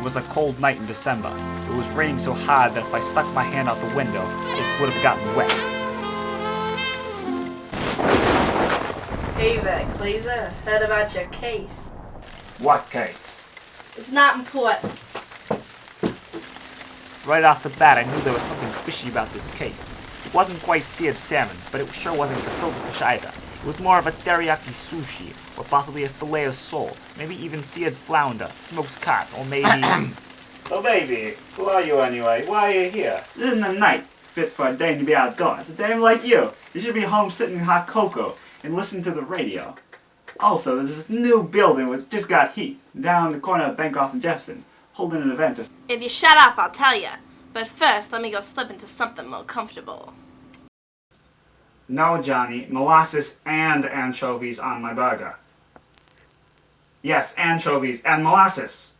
was a cold night in December. It was raining so hard that if I stuck my hand out the window, it would have gotten wet. Hey there, Glazer. Heard about your case. What case? It's not important. Right off the bat, I knew there was something fishy about this case. It wasn't quite seared salmon, but it sure wasn't gefilte fish either. It was more of a teriyaki sushi, or possibly a fillet of sole, maybe even seared flounder, smoked cod, or maybe... So baby, who are you anyway? Why are you here? This isn't a night fit for a dame to be outdoors. A dame like you. You should be home sitting in hot cocoa and listening to the radio. Also, there's this new building which just got heat, down the corner of Bancroft and Jefferson, holding an event. If you shut up, I'll tell you. But first, let me go slip into something more comfortable. No, Johnny, molasses and anchovies on my burger. Yes, anchovies and molasses.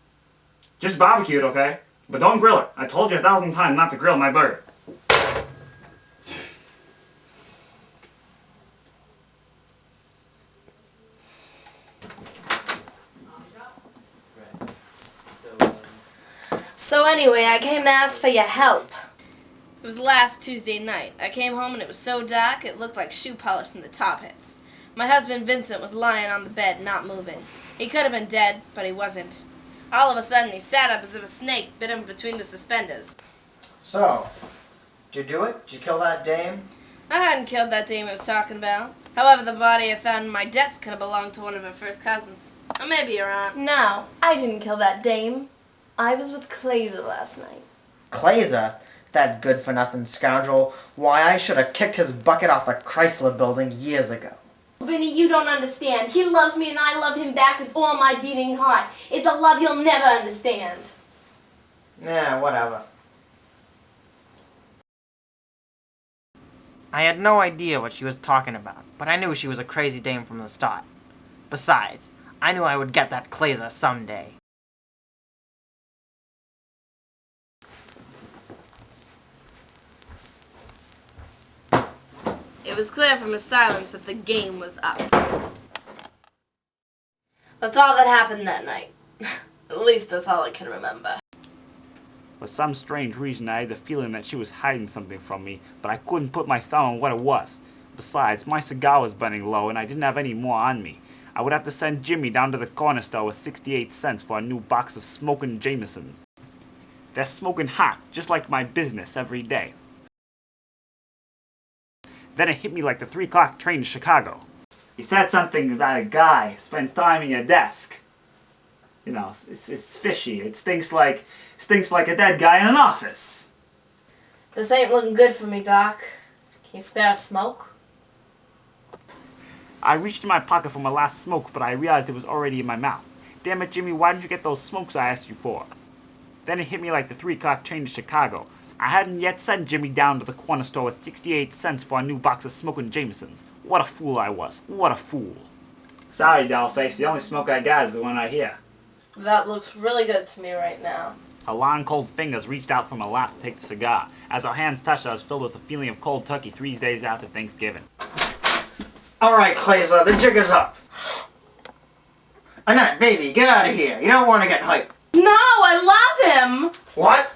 Just barbecue it, okay? But don't grill it. I told you 1,000 times not to grill my burger. So anyway, I came to ask for your help. It was last Tuesday night. I came home and it was so dark it looked like shoe polish in the top hits. My husband Vincent was lying on the bed, not moving. He could have been dead, but he wasn't. All of a sudden he sat up as if a snake bit him between the suspenders. So, did you do it? Did you kill that dame? I hadn't killed that dame I was talking about. However, the body I found in my desk could have belonged to one of her first cousins. Or maybe your aunt. No, I didn't kill that dame. I was with Glazer last night. Glazer? That good-for-nothing scoundrel. Why, I should have kicked his bucket off the Chrysler building years ago. Vinny, you don't understand. He loves me and I love him back with all my beating heart. It's a love you'll never understand. Yeah, whatever. I had no idea what she was talking about, but I knew she was a crazy dame from the start. Besides, I knew I would get that Glazer someday. It was clear from his silence that the game was up. That's all that happened that night. At least that's all I can remember. For some strange reason, I had the feeling that she was hiding something from me, but I couldn't put my thumb on what it was. Besides, my cigar was burning low and I didn't have any more on me. I would have to send Jimmy down to the corner store with 68 cents for a new box of smoking Jamesons. They're smoking hot, just like my business every day. Then it hit me like the 3 o'clock train to Chicago. He said something about a guy spent time in your desk. You know, it's fishy. It stinks like a dead guy in an office. This ain't looking good for me, Doc. Can you spare a smoke? I reached in my pocket for my last smoke, but I realized it was already in my mouth. Damn it, Jimmy, why didn't you get those smokes I asked you for? Then it hit me like the 3 o'clock train to Chicago. I hadn't yet sent Jimmy down to the corner store with 68 cents for a new box of smoking Jamesons. What a fool I was. What a fool. Sorry, dollface. The only smoke I got is the one right here. That looks really good to me right now. Her long, cold fingers reached out from her lap to take the cigar. As our hands touched, I was filled with a feeling of cold turkey 3 days after Thanksgiving. Alright, Glazer, the jig is up. Annette, baby, get out of here. You don't want to get hyped. No, I love him! What?